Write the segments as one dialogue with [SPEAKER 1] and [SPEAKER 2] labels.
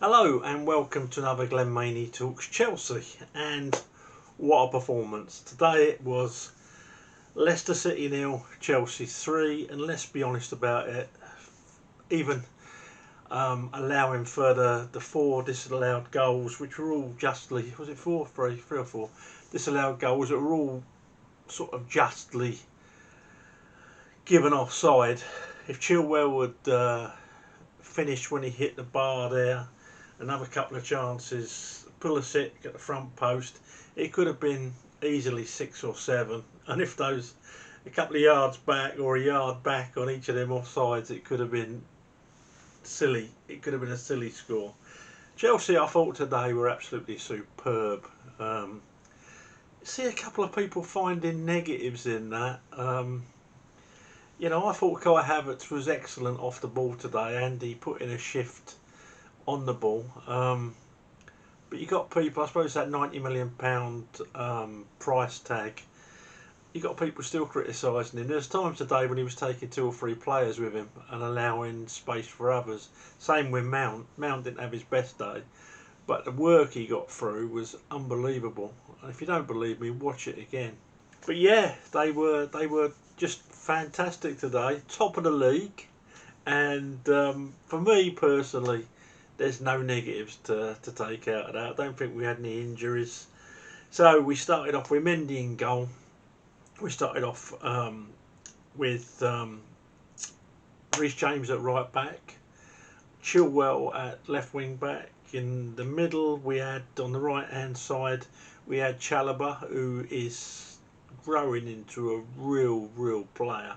[SPEAKER 1] Hello and welcome to another Glenn Maney Talks Chelsea, and what a performance. Today it was Leicester City 0, Chelsea 3, and let's be honest about it, even allowing for the four disallowed goals, which were all justly, was it four, three or four disallowed goals that were all sort of justly given offside. If Chilwell would finished when he hit the bar there, another couple of chances, Pulisic at the front post, it could have been easily 6 or 7, and if those a couple of yards back or a yard back on each of them offsides, it could have been silly. It could have been a silly score. Chelsea, I thought today were absolutely superb. See a couple of people finding negatives in that. I thought Kai Havertz was excellent off the ball today, and he put in a shift on the ball. But you got people, I suppose that £90 million price tag, you got people still criticising him. There's times today when he was taking 2 or 3 players with him and allowing space for others. Same with Mount. Mount didn't have his best day, but the work he got through was unbelievable. And if you don't believe me, watch it again. But yeah, they were just fantastic today, top of the league, and for me personally, there's no negatives to take out of that. I don't think we had any injuries. So we started off with Mendy in goal. We started off with Reece James at right back, Chilwell at left wing back. In the middle, we had on the right hand side, we had Chalobah, who is growing into a real player.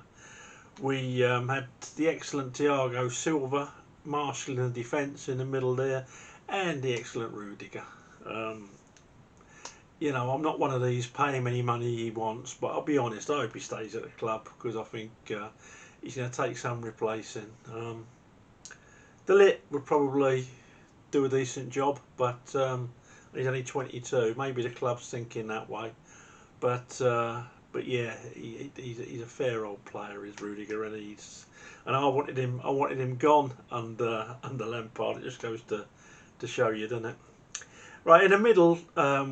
[SPEAKER 1] We had the excellent Thiago Silva marshalling the defence in the middle there, and the excellent Rudiger. I'm not one of these pay him any money he wants, but I'll be honest, I hope he stays at the club because I think he's going to take some replacing. De Ligt would probably do a decent job, but he's only 22. Maybe the club's thinking that way, but yeah, he's a fair old player, is Rudiger, and I wanted him gone under Lampard. It just goes to show you, doesn't it? Right, in the middle,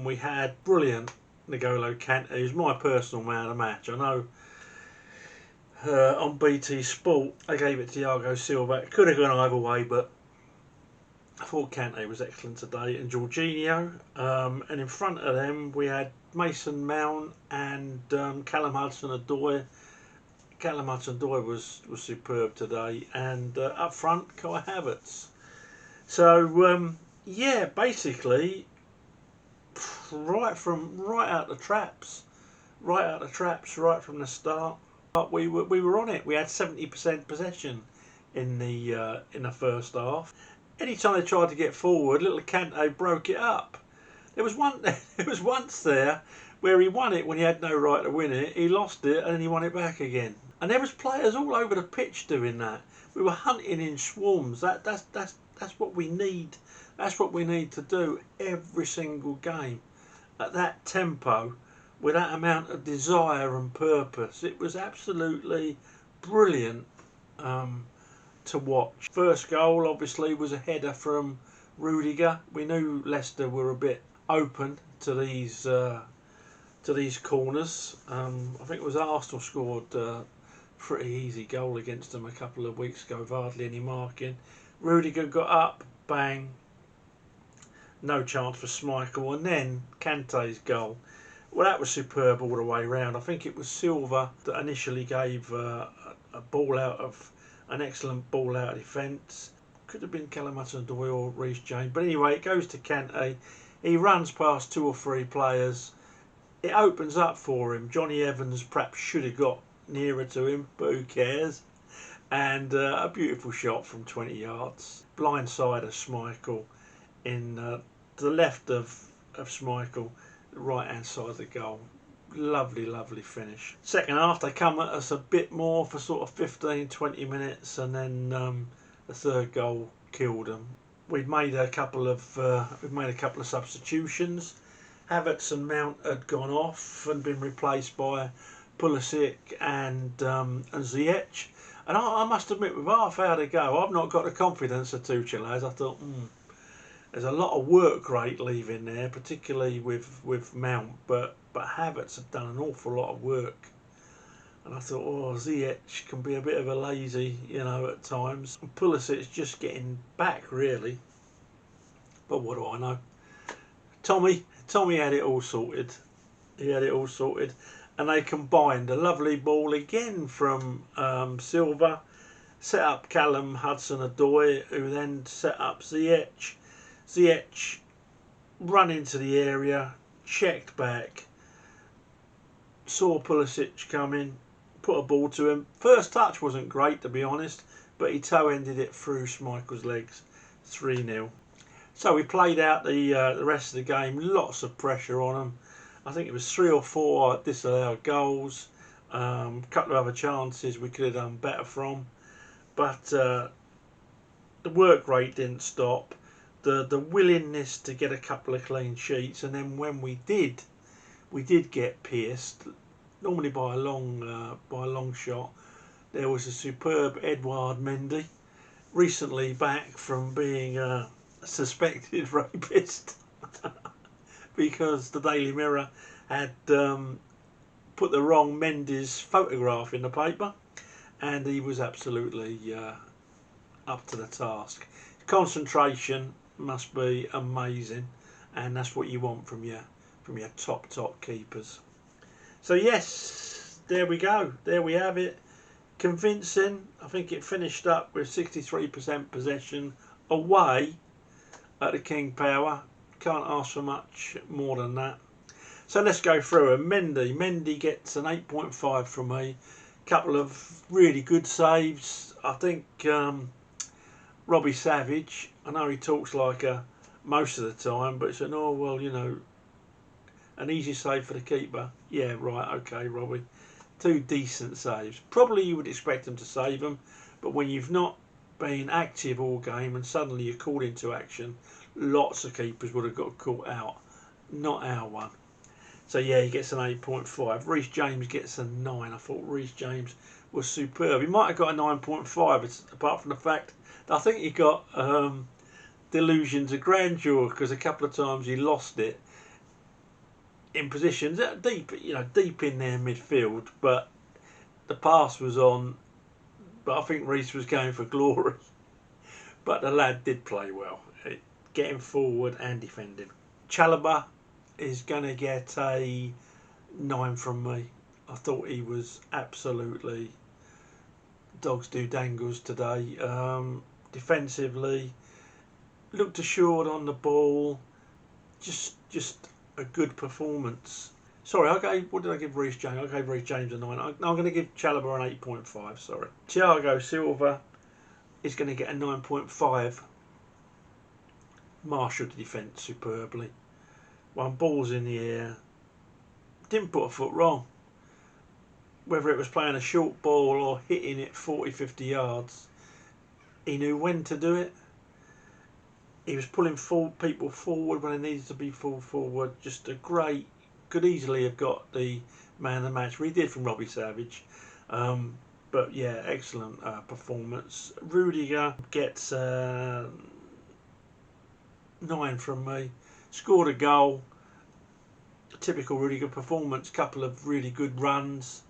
[SPEAKER 1] we had brilliant N'Golo Kante, who's my personal man of the match. I know on BT Sport I gave it to Thiago Silva. It could have gone either way, but I thought Kante was excellent today, and Jorginho. And in front of them, we had Mason Mount and Callum Hudson-Odoi. Callum Hudson-Odoi was superb today, and up front, Kai Havertz. So yeah, basically, right out the traps, right from the start. But we were on it. We had 70% possession in the first half. Anytime they tried to get forward, little Kante broke it up. There was once there where he won it when he had no right to win it. He lost it and then he won it back again. And there was players all over the pitch doing that. We were hunting in swarms. That's what we need. That's what we need to do every single game at that tempo, with that amount of desire and purpose. It was absolutely brilliant to watch. First goal obviously was a header from Rudiger. We knew Leicester were a bit open to these corners. I think it was Arsenal scored a pretty easy goal against them a couple of weeks ago, with hardly any marking. Rudiger got up, bang, no chance for Schmeichel, and then Kante's goal. Well, that was superb all the way round. I think it was Silva that initially gave a ball out of an excellent ball out of defence. Could have been Callum Hudson-Odoi or Reece James, but anyway, it goes to Kante. He runs past 2 or 3 players. It opens up for him. Johnny Evans perhaps should have got nearer to him, but who cares? And a beautiful shot from 20 yards. Blindside of Schmeichel in to the left of Schmeichel, the right hand side of the goal. Lovely finish. Second half, they come at us a bit more for sort of 15-20 minutes, and then the third goal killed them. We'd made a couple of substitutions. Havertz and Mount had gone off and been replaced by Pulisic and Ziyech. And I must admit, with half hour to go, I've not got the confidence of Tuchel as I thought. There's a lot of work rate leaving there, particularly with Mount, but Havertz have done an awful lot of work. And I thought, oh, Ziyech can be a bit of a lazy, at times. And Pulisic's just getting back, really. But what do I know? Tommy had it all sorted. He had it all sorted. And they combined a lovely ball again from Silva, set up Callum Hudson-Odoi, who then set up Ziyech. Ziyech run into the area, checked back, saw Pulisic coming, put a ball to him. First touch wasn't great, to be honest, but he toe-ended it through Schmeichel's legs, 3-0. So we played out the rest of the game, lots of pressure on them. I think it was 3 or 4 disallowed goals, a couple of other chances we could have done better from. But the work rate didn't stop. The willingness to get a couple of clean sheets, and then when we did get pierced, normally by a long shot. There was a superb Edouard Mendy, recently back from being a suspected rapist, because the Daily Mirror had put the wrong Mendy's photograph in the paper, and he was absolutely up to the task. Concentration must be amazing, and that's what you want from your top keepers. So yes, there we go. There we have it. Convincing. I think it finished up with 63% possession away at the King Power. Can't ask for much more than that. So let's go through it. Mendy gets an 8.5 from me. Couple of really good saves. I think Robbie Savage, I know he talks like most of the time, but it's an an easy save for the keeper. Yeah, right, okay, Robbie. 2 decent saves. Probably you would expect him to save them, but when you've not been active all game and suddenly you're called into action, lots of keepers would have got caught out. Not our one. So yeah, he gets an 8.5. Reece James gets a 9. I thought Reece James was superb. He might have got a 9.5, apart from the fact that I think he got delusions of grandeur, because a couple of times he lost it in positions deep in their midfield, but the pass was on. But I think Reece was going for glory. But the lad did play well, getting forward and defending. Chalobah is going to get a 9 from me. I thought he was absolutely dogs do dangles today. Defensively, looked assured on the ball. Just a good performance. Sorry, what did I give Reece James? I gave Reece James a 9. I'm going to give Chalobah an 8.5, sorry. Thiago Silva is going to get a 9.5. Marshalled the defence superbly. Won balls in the air. Didn't put a foot wrong. Whether it was playing a short ball or hitting it 40-50 yards, he knew when to do it. He was pulling people forward when they needed to be pulled forward. Just a great, could easily have got the man of the match. We did from Robbie Savage. But yeah, excellent performance. Rudiger gets 9 from me. Scored a goal. Typical Rudiger performance. Couple of really good runs.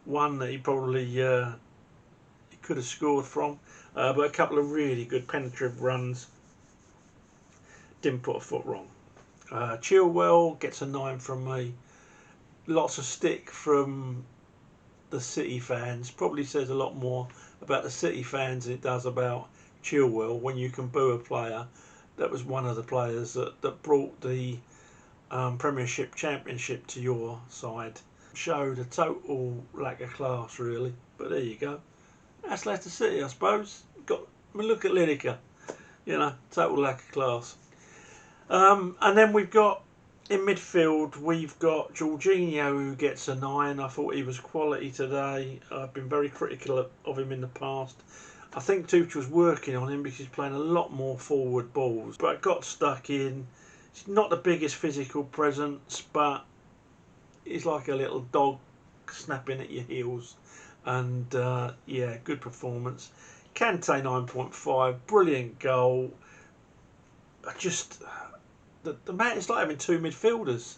[SPEAKER 1] One that he probably he could have scored from. But a couple of really good penetrative runs. Didn't put a foot wrong. Chilwell gets a 9 from me. Lots of stick from the City fans. Probably says a lot more about the City fans than it does about Chilwell, when you can boo a player that was one of the players that brought the Premiership Championship to your side. Showed a total lack of class, really. But there you go. That's Leicester City, I suppose. Look at Lineker. Total lack of class. And then we've got, in midfield, we've got Jorginho, who gets a 9. I thought he was quality today. I've been very critical of him in the past. I think Tuchel's working on him because he's playing a lot more forward balls. But got stuck in. He's not the biggest physical presence, but he's like a little dog snapping at your heels. And yeah, good performance. Kante 9.5, brilliant goal. just the man. It's like having two midfielders.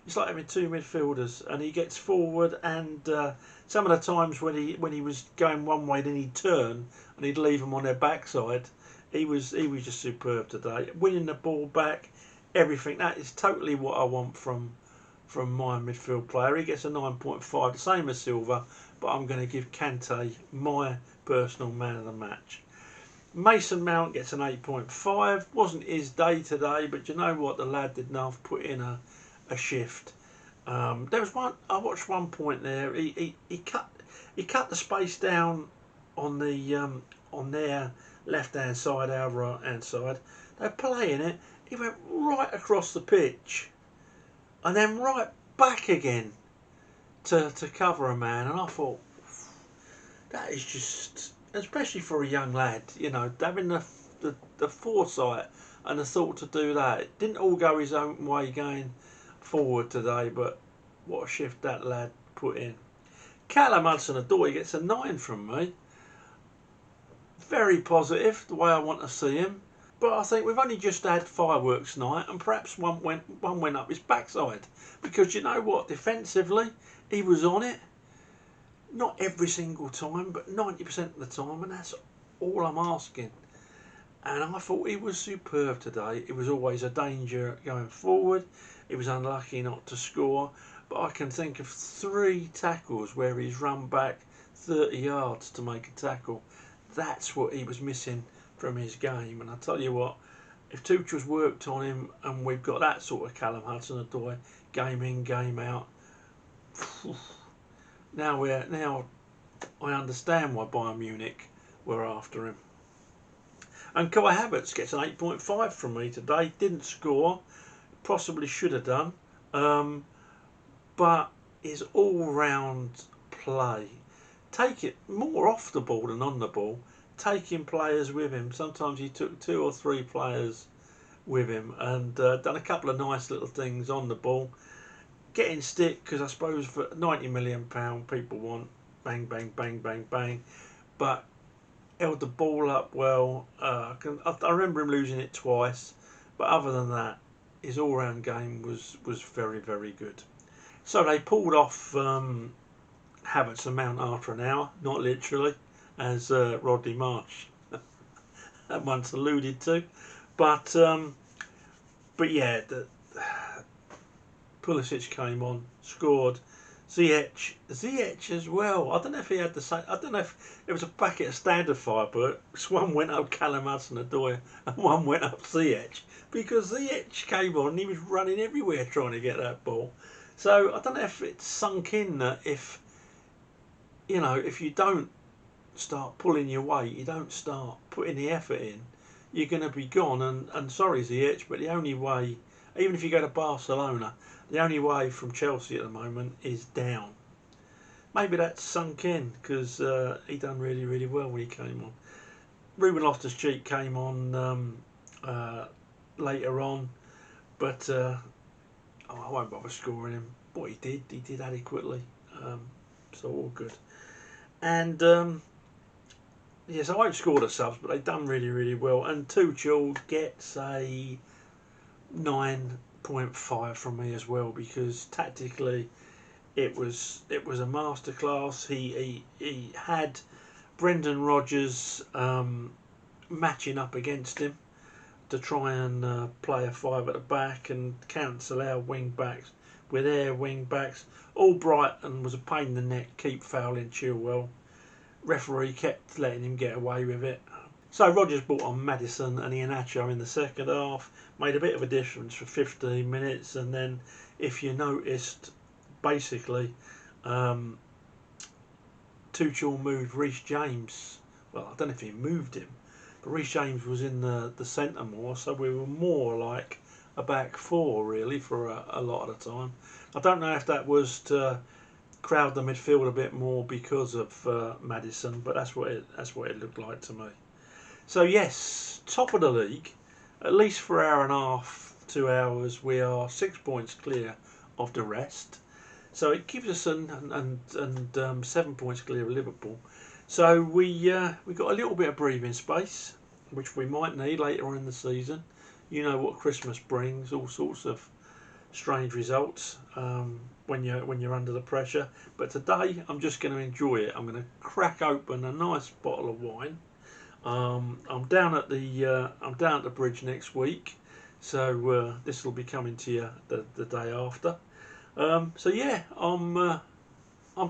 [SPEAKER 1] It's like having two midfielders, and he gets forward. And some of the times when he was going one way, then he'd turn and he'd leave them on their backside. He was just superb today, winning the ball back, everything. That is totally what I want from my midfield player. He gets a 9.5, the same as Silva, but I'm going to give Kante my personal man of the match. Mason Mount gets an 8.5. Wasn't his day today, but you know what? The lad did enough, put in a shift. There was one. I watched one point there. He cut the space down on their left hand side, our right hand side. They're playing it. He went right across the pitch, and then right back again to cover a man. And I thought that is just, especially for a young lad, you know, having the foresight and the thought to do that. It didn't all go his own way going forward today, but what a shift that lad put in. Callum Hudson-Odoi gets a 9 from me. Very positive, the way I want to see him. But I think we've only just had fireworks night, and perhaps one went up his backside. Because you know what, defensively, he was on it. Not every single time, but 90% of the time, and that's all I'm asking. And I thought he was superb today. It was always a danger going forward. He was unlucky not to score, but I can think of 3 tackles where he's run back 30 yards to make a tackle. That's what he was missing from his game. And I tell you what, if Tuchel's worked on him and we've got that sort of Callum Hudson-Odoi, game in, game out, now I understand why Bayern Munich were after him. And Kai Havertz gets an 8.5 from me today. Didn't score, possibly should have done, but his all-round play, take it more off the ball than on the ball, taking players with him. Sometimes he took 2 or 3 players with him, and done a couple of nice little things on the ball. Getting stick, because I suppose for £90 million people want bang, bang, bang, bang, bang, but held the ball up well. I remember him losing it twice, but other than that, his all-round game was very, very good. So they pulled off Havertz and Mount after an hour, not literally, as Rodney Marsh once alluded to, but yeah, Pulisic came on, scored. Ziyech as well. I don't know if he had the same. I don't know if it was a packet of standard fireworks. One went up Callum Hudson-Odoi and one went up Ziyech, because Ziyech came on and he was running everywhere trying to get that ball. So I don't know if it's sunk in that if you don't start pulling your weight, you don't start putting the effort in, you're going to be gone. And sorry Ziyech, but the only way, even if you go to Barcelona, the only way from Chelsea at the moment is down. Maybe that's sunk in, because he done really, really well when he came on. Ruben Loftus-Cheek came on later on, but I won't bother scoring him. What he did adequately. So all good. And yes, I won't score the subs, but they've done really, really well. And Tuchel gets a 9.5 from me as well, because tactically it was a masterclass. He had Brendan Rodgers matching up against him to try and play a 5 at the back and cancel our wing backs with their wing backs. Albrighton was a pain in the neck, keep fouling Chilwell. Referee kept letting him get away with it. So Rodgers brought on Maddison and Iheanacho in the second half, made a bit of a difference for 15 minutes, and then if you noticed, basically Tuchel moved Reece James. Well, I don't know if he moved him, but Reece James was in the centre more, so we were more like a back 4 really for a lot of the time. I don't know if that was to crowd the midfield a bit more because of Maddison, but that's what it looked like to me. So yes, top of the league, at least for an hour and a half, 2 hours, we are 6 points clear of the rest. So it gives us 7 points clear of Liverpool. So we got a little bit of breathing space, which we might need later on in the season. you know what Christmas brings, all sorts of strange results when you're under the pressure. But today I'm just going to enjoy it. I'm going to crack open a nice bottle of wine. I'm down at the bridge next week, so this will be coming to you the day after. So yeah, I'm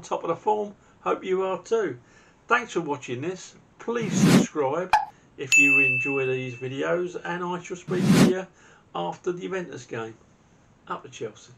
[SPEAKER 1] top of the form. Hope you are too. Thanks for watching this. Please subscribe if you enjoy these videos, and I shall speak to you after the Juventus game. Up to Chelsea.